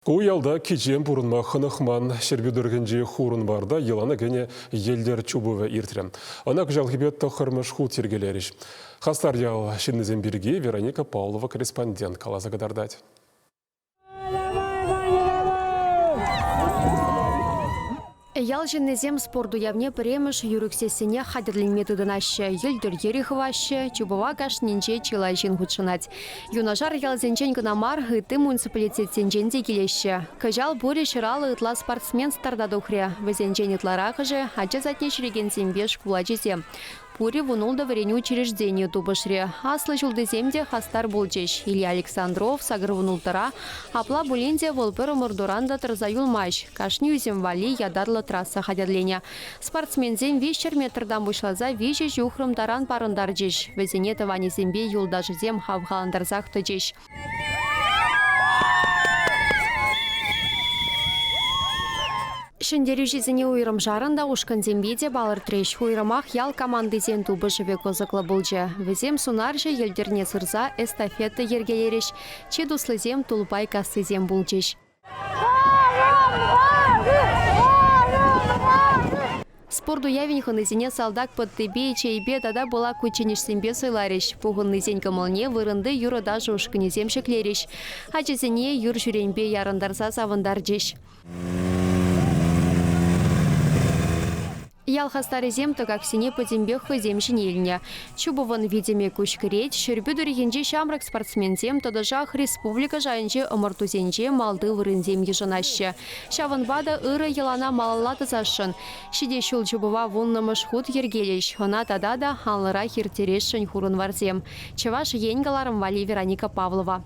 Куялда кичен бұрынма хынықман шербюдіргінже хурын барда еланы гене елдер чубывы иртірем. Анак жалгибет тохырмыш ху тергелеріш. Хастар ял шиннізен бірге Вероника Павлова корреспондент калаза гадардать. Ял женезем спорду явне премеш юрексесене хадерлин методынаще, елдер ерихваще, чубова кашнинче чилай жин худшынать. Юнажар ял зенчен гынамар гыты муниципалитет сенченде келеще. Кажал буре шыралы ытла спортсмен стардадухре. Везенчен итларахыже, ача затне шереген сембеш кулачезе. Пури вунулда вареню учреждению тубышре. Аслы жулдыземде хастар булчеш. Илья Александров сагыр вунултара, апла буленде волпыры мордуранда тарзаюл маш. Кашни үзем вали ядарлы трасса хадерлене. Спортсмензем вещер метрдан бушлаза вещи жухрым таран парындар жеш. Везене тавани зембе юлдажы зем хавгаландарзах тыжеш. Шендері жезіне уйрым жарында ұшқын зембеде балыр треш. Уйрымақ ял команды зен тубы жыве козықлы бұлжы. Візем сунаржы елдерне сырза эстафетті ергелереш. Чедуслызем тулпай кастызем бұлжеш. Спорду явень хынызене салдак под тебе и чейбе тада была кученеш сембе сылареш. Пуғыннызен кымылне вырынды юры даже ұшқынезем шеклереш. Ачезене юр жүренбе ярындарса савындар жеш. Ял хастары земті каксене подембех хыземшін еліне. Чубывын видеме күшкірет, шүрбі дөрігенже шамрак спортсмензем тодажақ республика жайынже ымыртузенже малды вырынзем ежынашы. Шавынбада ыры елана малалаты зашын. Шиде шул чубыва вуннымыш худ ергелеш. Хына тада да ханлыра хиртерешшін хурын варзем. Чеваш енгаларым вали Вероника Павлова.